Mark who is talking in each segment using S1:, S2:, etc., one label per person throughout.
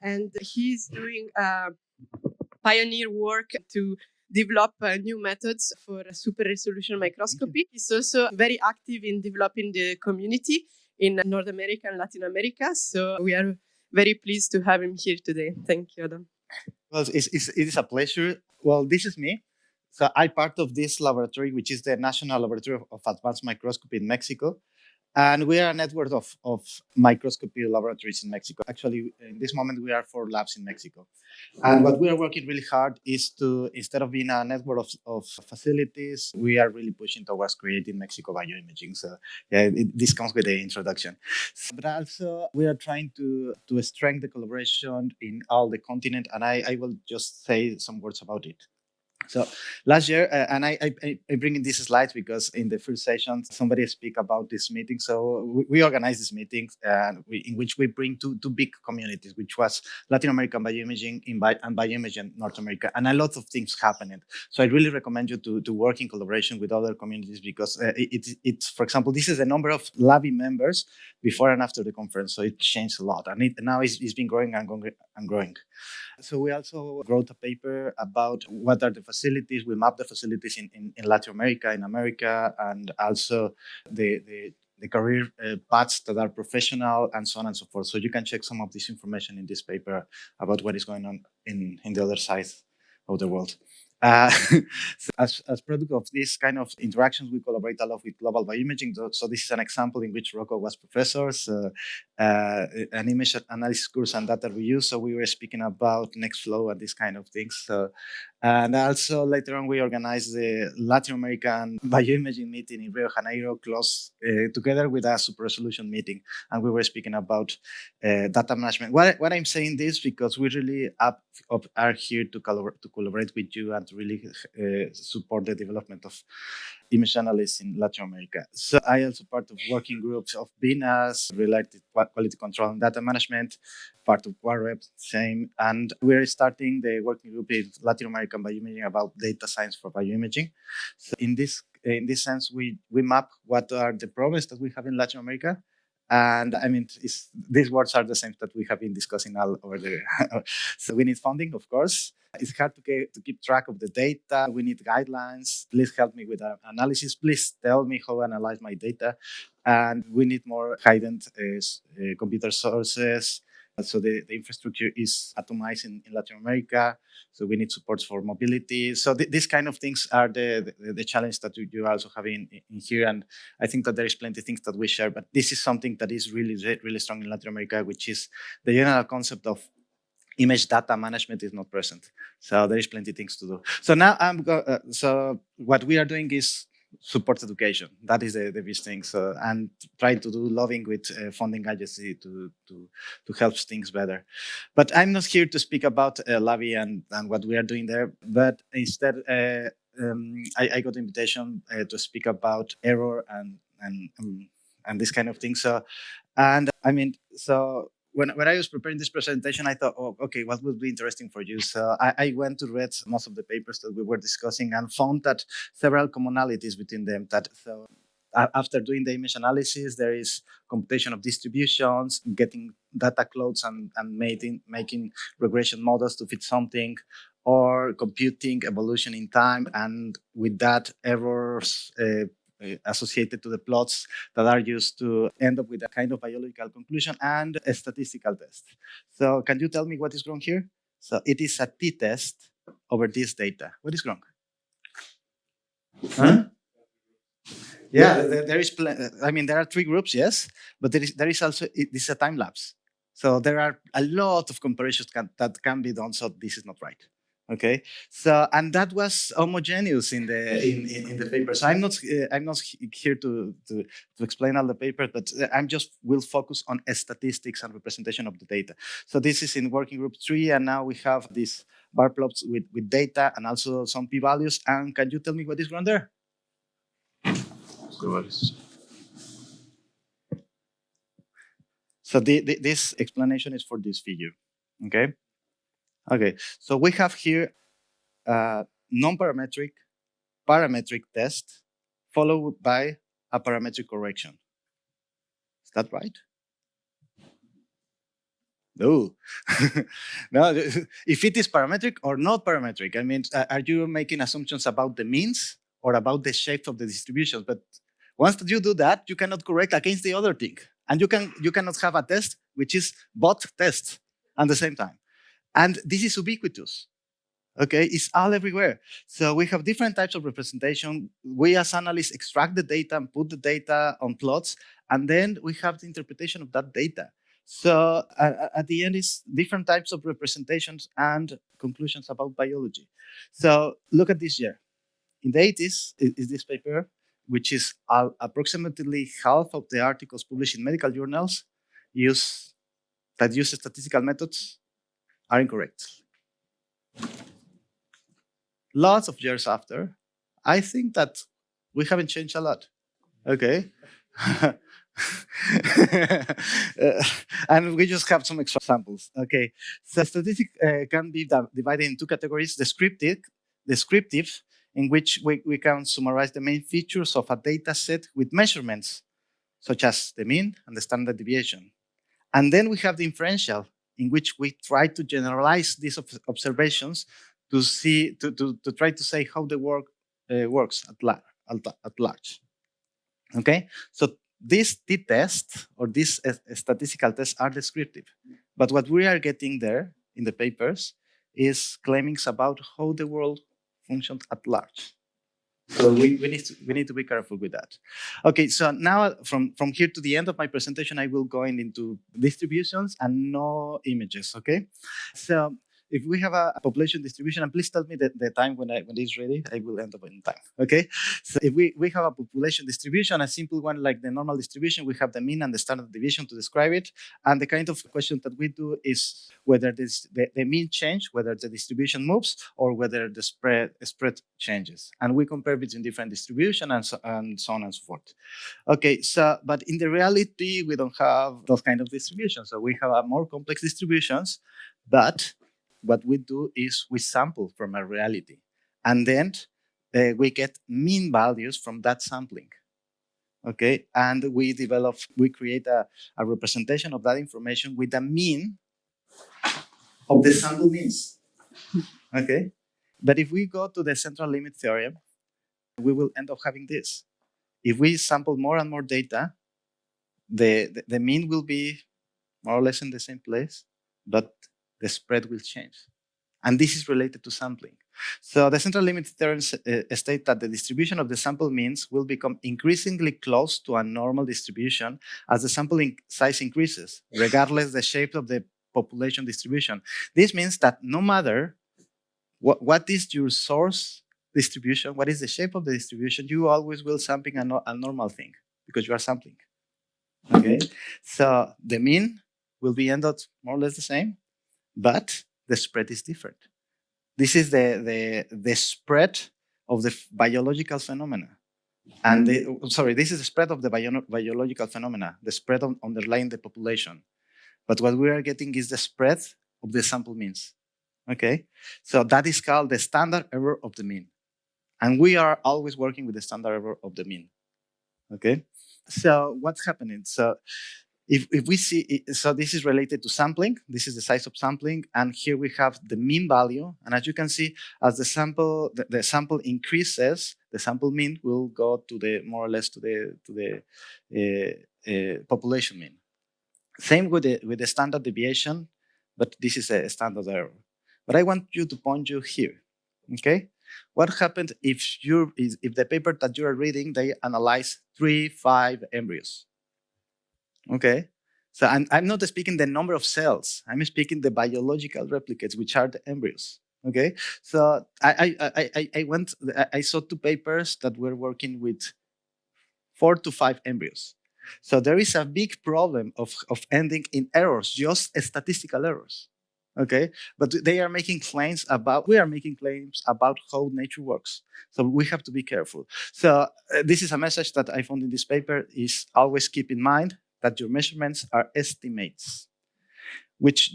S1: and he's doing pioneer work to develop new methods for super resolution microscopy. He's also very active in developing the community in North America and Latin America. So we are very pleased to have him here today. Thank you, Adam.
S2: Well, it is a pleasure. Well, this is me. So I'm part of this laboratory, which is the National Laboratory of Advanced Microscopy in Mexico. And we are a network of microscopy laboratories in Mexico. Actually, in this moment, we are 4 labs in Mexico. And what we are working really hard is to, instead of being a network of facilities, we are really pushing towards creating Mexico bioimaging. So yeah, this comes with the introduction. But also, we are trying to strengthen the collaboration in all the continent. And I will just say some words about it. So last year, and I bring in these slides because in the first session, somebody speak about this meeting. So we organized this meeting in which we bring two big communities, which was Latin American bioimaging and bioimaging North America. And a lot of things happened. So I really recommend you to work in collaboration with other communities because it's, for example, this is the number of LABI members before and after the conference. So it changed a lot. And now it's been growing and growing. So we also wrote a paper about what are the facilities. We map the facilities in Latin America, in America, and also the career paths that are professional and so on and so forth. So you can check some of this information in this paper about what is going on in the other side of the world. So as product of this kind of interactions, we collaborate a lot with global bioimaging. So this is an example in which Rocco was professor, an image analysis course and data reuse. So we were speaking about Nextflow and these kind of things. And also later on, we organized the Latin American bioimaging meeting in Rio de Janeiro, close together with a super resolution meeting. And we were speaking about data management. What I'm saying this because we really are here to collaborate with you and to really support the development of image analysis in Latin America. So I also part of working groups of BINAS related to quality control and data management, part of QuadRep, same. And we're starting the working group in Latin American bioimaging about data science for bioimaging. So in this sense, we map what are the problems that we have in Latin America. And I mean, these words are the same that we have been discussing all over there. So we need funding, of course. It's hard to keep track of the data. We need guidelines. Please help me with analysis. Please tell me how to analyze my data. And we need more high-end computer sources. So the infrastructure is atomized in Latin America. So we need support for mobility. So these kind of things are the challenge that you also have in here. And I think that there is plenty of things that we share, but this is something that is really, really strong in Latin America, which is the general concept of image data management is not present. So there is plenty of things to do. So now so what we are doing is support education. That is the big thing. So, and try to do lobbying with funding agency to help things better. But I'm not here to speak about lobby and what we are doing there. But instead, I got an invitation to speak about error and this kind of thing. So, and I mean, so. When I was preparing this presentation, I thought, oh, okay, what would be interesting for you? So I went to read most of the papers that we were discussing and found that several commonalities between them. So after doing the image analysis, there is computation of distributions, getting data clouds and making regression models to fit something, or computing evolution in time, and with that errors associated to the plots that are used to end up with a kind of biological conclusion and a statistical test. So can you tell me what is wrong here? So it is a t-test over this data. What is wrong? Huh? Yeah, there is. I mean, there are 3 groups, yes, but there is also this is a time lapse. So there are a lot of comparisons that can be done. So this is not right. Okay, so and that was homogeneous in the paper. So I'm not here to explain all the papers, but I'm just will focus on statistics and representation of the data. So this is in working group 3, and now we have these bar plots with data and also some p-values. And can you tell me what is wrong there? So this explanation is for this figure. Okay. Okay, so we have here a non-parametric, parametric test followed by a parametric correction. Is that right? No. No, if it is parametric or not parametric, I mean, are you making assumptions about the means or about the shape of the distributions? But once you do that, you cannot correct against the other thing. And you cannot have a test which is both tests at the same time. And this is ubiquitous. Okay, it's all everywhere. So we have different types of representation. We as analysts extract the data and put the data on plots, and then we have the interpretation of that data. So at the end, it's different types of representations and conclusions about biology. So look at this year. In the 80s, is this paper, which is approximately half of the articles published in medical journals that use statistical methods are incorrect. Lots of years after, I think that we haven't changed a lot. Okay. And we just have some examples. Okay. So statistics can be divided in two categories: descriptive, in which we can summarize the main features of a data set with measurements, such as the mean and the standard deviation. And then we have the inferential, in which we try to generalize these observations to try to say how the work works at large. Okay, so these t-tests or these statistical tests are descriptive, but what we are getting there in the papers is claimings about how the world functions at large. So we need to be careful with that. Okay, so now from here to the end of my presentation, I will go into distributions and no images. Okay, so if we have a population distribution, and please tell me the time when it's ready, I will end up in time. Okay, so if we have a population distribution, a simple one like the normal distribution, we have the mean and the standard deviation to describe it. And the kind of question that we do is whether the mean change, whether the distribution moves, or whether the spread changes. And we compare between different distribution and so on and so forth. Okay, so but in the reality, we don't have those kind of distributions. So we have more complex distributions, but what we do is we sample from a reality, and then we get mean values from that sampling. Okay, and we create a representation of that information with the mean of the sample means. Okay, but if we go to the central limit theorem, we will end up having this. If we sample more and more data, the mean will be more or less in the same place, but the spread will change. And this is related to sampling. So the central limit theorem states that the distribution of the sample means will become increasingly close to a normal distribution as the sampling size increases, regardless the shape of the population distribution. This means that no matter what is your source distribution, what is the shape of the distribution, you always will sampling a normal thing because you are sampling. Okay, so the mean will be ended more or less the same, but the spread is different. This is the spread of the biological phenomena. And this is the spread of the biological phenomena, the spread underlying the population. But what we are getting is the spread of the sample means. Okay, so that is called the standard error of the mean. And we are always working with the standard error of the mean. Okay, so what's happening? So if we see, so this is related to sampling. This is the size of sampling, and here we have the mean value. And as you can see, as the sample increases, the sample mean will go to the more or less to the population mean. Same with the standard deviation, but this is a standard error. But I want you to point you here. Okay, what happened if the paper that you are reading, they analyze 3-5 embryos? Okay, so I'm not speaking the number of cells. I'm speaking the biological replicates, which are the embryos. Okay, so I saw 2 papers that were working with 4 to 5 embryos. So there is a big problem of ending in errors, just statistical errors. Okay, but we are making claims about how nature works. So we have to be careful. So this is a message that I found in this paper: is always keep in mind that your measurements are estimates, which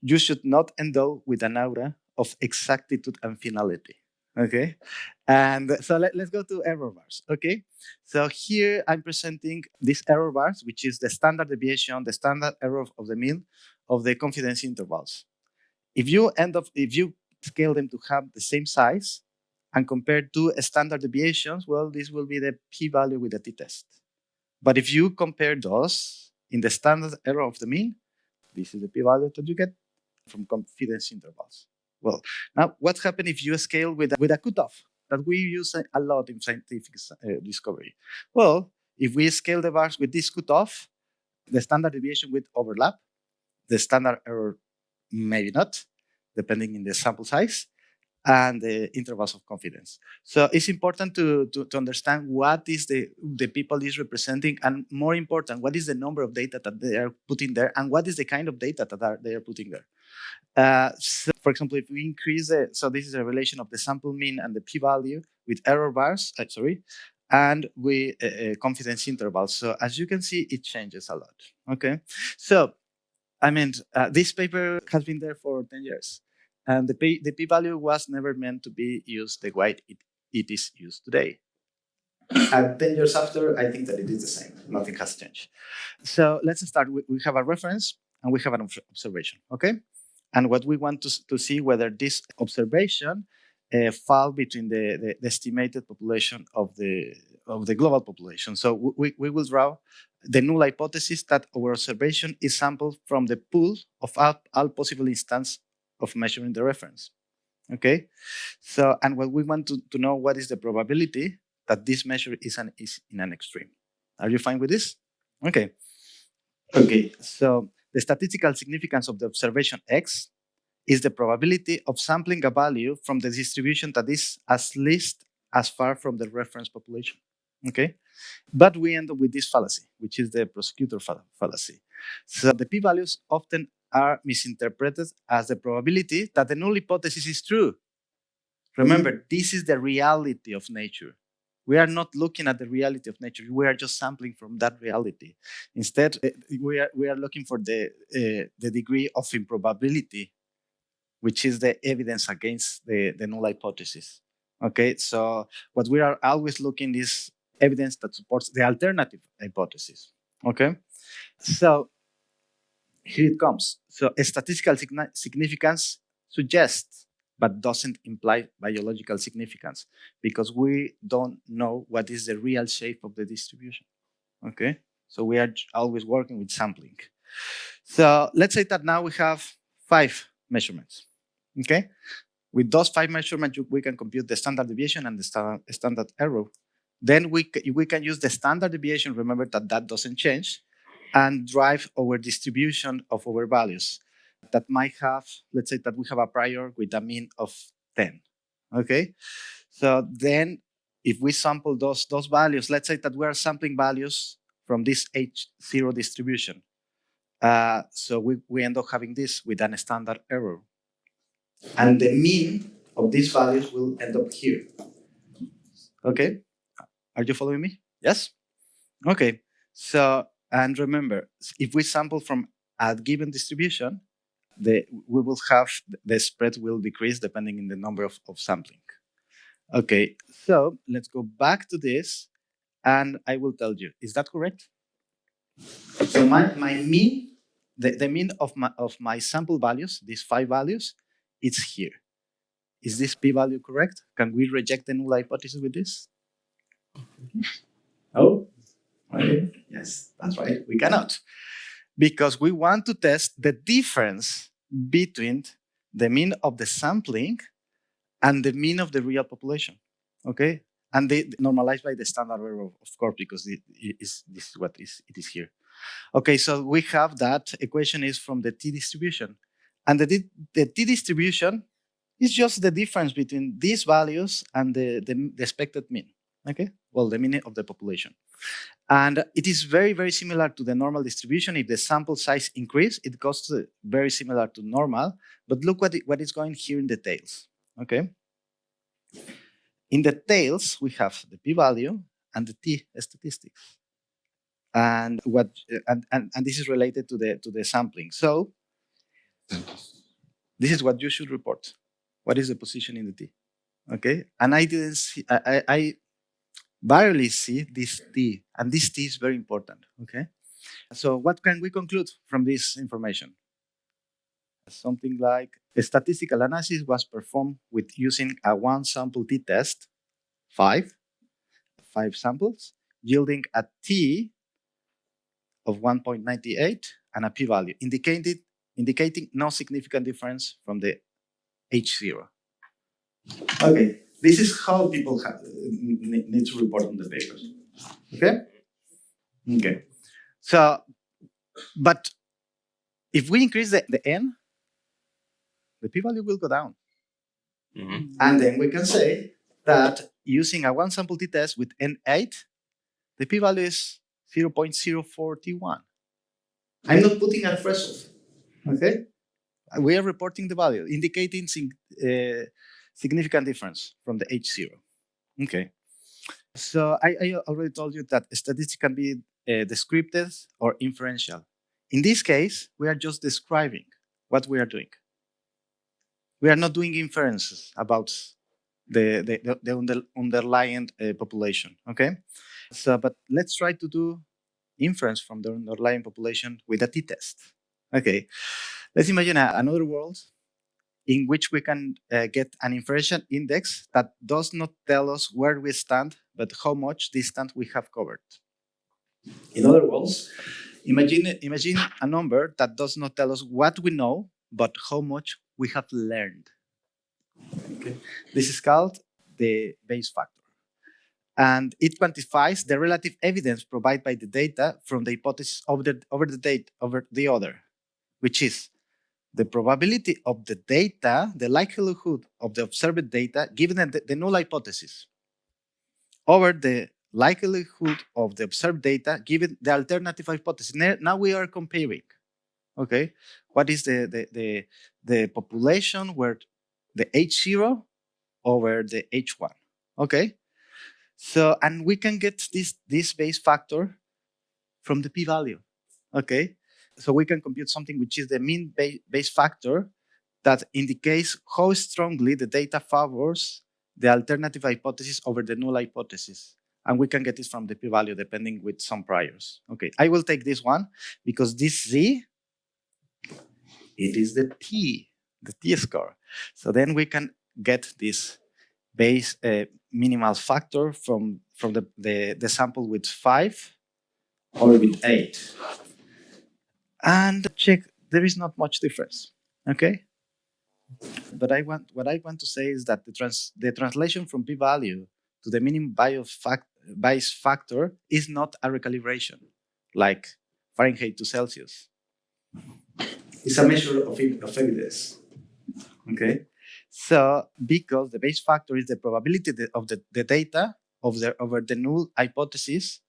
S2: you should not endow with an aura of exactitude and finality. Okay, and so let's go to error bars. Okay, so here I'm presenting these error bars, which is the standard deviation, the standard error of the mean of the confidence intervals. If you scale them to have the same size and compare two standard deviations, well, this will be the p-value with the t-test. But if you compare those in the standard error of the mean, this is the p-value that you get from confidence intervals. Well, now what happens if you scale with a cutoff that we use a lot in scientific discovery? Well, if we scale the bars with this cutoff, the standard deviation will overlap, the standard error maybe not, depending on the sample size, and the intervals of confidence. So it's important to understand what is the people is representing, and more important, what is the number of data that they are putting there, and what is the kind of data that they are putting there. So for example, if we increase so this is a relation of the sample mean and the p-value with error bars, and with confidence intervals. So as you can see, it changes a lot. Okay, so I mean, this paper has been there for 10 years. And the p-value was never meant to be used the way it is used today. And 10 years after, I think that it is the same. Nothing has changed. So let's start. We have a reference and we have an observation, okay? And what we want to see whether this observation fall between the estimated population of the global population. So we will draw the null hypothesis that our observation is sampled from the pool of all possible instances of measuring the reference. Okay, so and what we want to know what is the probability that this measure is in an extreme. Are you fine with this? Okay. Okay. So the statistical significance of the observation X is the probability of sampling a value from the distribution that is at least as far from the reference population. Okay, but we end up with this fallacy, which is the prosecutor fallacy. So the p-values often are misinterpreted as the probability that the null hypothesis is true. Remember, this is the reality of nature. We are not looking at the reality of nature. We are just sampling from that reality. Instead, we are looking for the degree of improbability, which is the evidence against the null hypothesis. Okay, so what we are always looking is evidence that supports the alternative hypothesis. Okay, so here it comes. So a statistical significance suggests, but doesn't imply biological significance, because we don't know what is the real shape of the distribution. Okay, so we are always working with sampling. So let's say that now we have 5 measurements. Okay, with those 5 measurements, we can compute the standard deviation and the standard error. Then we can use the standard deviation, remember that doesn't change, and drive our distribution of our values that might have, let's say that we have a prior with a mean of 10, okay? So then if we sample those values, let's say that we are sampling values from this H0 distribution. So we end up having this with a standard error. And the mean of these values will end up here, okay? Are you following me? Yes? Okay, so, and remember, if we sample from a given distribution, we will have, the spread will decrease depending on the number of sampling. Okay, so let's go back to this and I will tell you, is that correct? So my mean, the mean of my sample values, these 5 values, it's here. Is this p-value correct? Can we reject the null hypothesis with this? Oh, okay. Yes, that's right. We cannot. Because we want to test the difference between the mean of the sampling and the mean of the real population. Okay? And they normalize by the standard error, of course, because this is what it is here. Okay, so we have that equation is from the t-distribution. And the t-distribution is just the difference between these values and the expected mean. Okay, well, the mean of the population. And it is very, very similar to the normal distribution. If the sample size increase, it goes to very similar to normal. But look what is going here in the tails. Okay. In the tails, we have the p-value and the t statistics. And this is related to the sampling. So this is what you should report. What is the position in the t? Okay. And I didn't see, I barely see this t, and this t is very important, okay? So what can we conclude from this information? something like a statistical analysis was performed with using a one sample t-test, five samples, yielding a t of 1.98 and a p-value, indicating no significant difference from the H0. Okay, this is how people need to report on the papers. Okay. So, but if we increase the n, the p-value will go down. Mm-hmm. And then we can say that using a one sample t-test with n8, the p-value is 0.041. I'm not putting a threshold. Okay, we are reporting the value, indicating significant difference from the H0. Okay, so I already told you that statistics can be descriptive or inferential. In this case, we are just describing what we are doing. We are not doing inferences about the underlying population. Okay, so but let's try to do inference from the underlying population with a t-test. Okay, let's imagine another world in which we can get an inferential index that does not tell us where we stand, but how much distance we have covered. In other words, imagine a number that does not tell us what we know, but how much we have learned. Okay. This is called the Bayes factor. And it quantifies the relative evidence provided by the data from the hypothesis over the other, which is the probability of the data, the likelihood of the observed data given the null hypothesis, over the likelihood of the observed data given the alternative hypothesis. Now we are comparing. Okay, what is the population where the H0 over the H1? Okay. So, and we can get this Bayes factor from the p-value, okay? So we can compute something which is the mean Bayes factor that indicates how strongly the data favors the alternative hypothesis over the null hypothesis. And we can get this from the p-value depending with some priors. Okay, I will take this one because this Z, it is the t-score. So then we can get this Bayes minimal factor from the sample with 5 or with 8. And check, there is not much difference, okay? But what I want to say is that the translation from p-value to the minimum Bayes factor is not a recalibration, like Fahrenheit to Celsius. It's a measure of evidence, okay? So, because the Bayes factor is the probability of the data over the null hypothesis,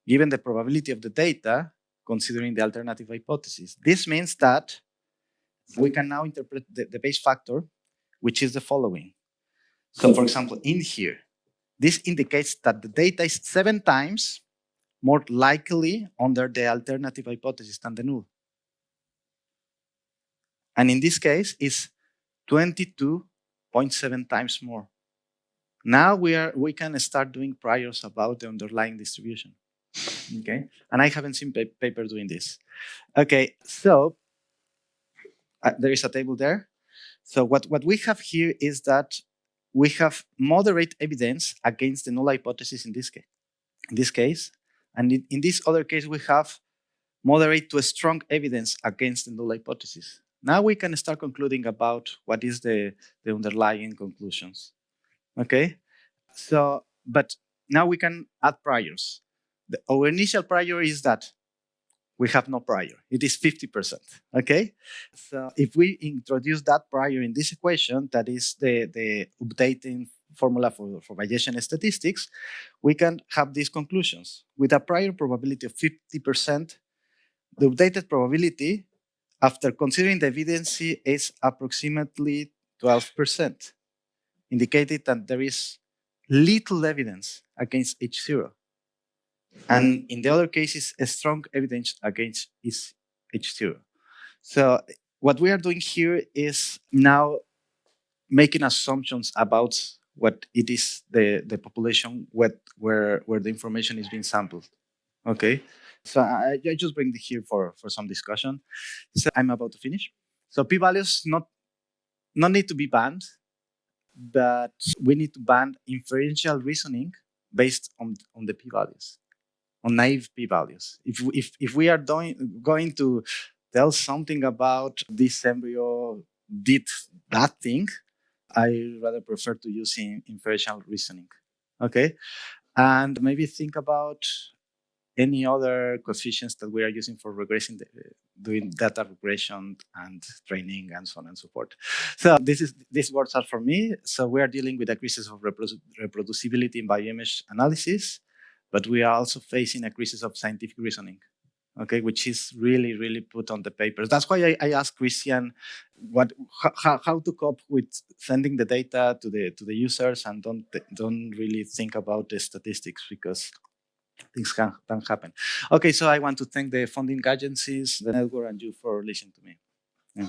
S2: given the probability of the data, considering the alternative hypothesis. This means that we can now interpret the Bayes factor, which is the following. So, for example, in here, this indicates that the data is 7 times more likely under the alternative hypothesis than the null. And in this case, it's 22.7 times more. Now we can start doing priors about the underlying distribution. Okay, and I haven't seen paper doing this. Okay, so there is a table there. So what we have here is that we have moderate evidence against the null hypothesis in this case. And in this other case, we have moderate to strong evidence against the null hypothesis. Now we can start concluding about what is the underlying conclusions. Okay, so, but now we can add priors. Our initial prior is that we have no prior. It is 50%, okay? So if we introduce that prior in this equation, that is the updating formula for Bayesian statistics, we can have these conclusions. With a prior probability of 50%, the updated probability after considering the evidence is approximately 12%, indicating that there is little evidence against H0. And in the other cases, a strong evidence against is H0. So what we are doing here is now making assumptions about what it is the population where the information is being sampled. Okay, so I just bring it here for some discussion. So I'm about to finish. So p-values not need to be banned, but we need to ban inferential reasoning based on the p-values, on naive p-values. If we are going to tell something about this embryo did that thing, I rather prefer to use inferential reasoning. Okay, and maybe think about any other coefficients that we are using for regressing, doing data regression and training and so on and so forth. So these words are for me. So we are dealing with a crisis of reproducibility in bioimage analysis, but we are also facing a crisis of scientific reasoning. Okay, which is really, really put on the papers. That's why I asked Christian how to cope with sending the data to the users and don't really think about the statistics, because things can happen. Okay, so I want to thank the funding agencies, the network, and you for listening to me. Yeah.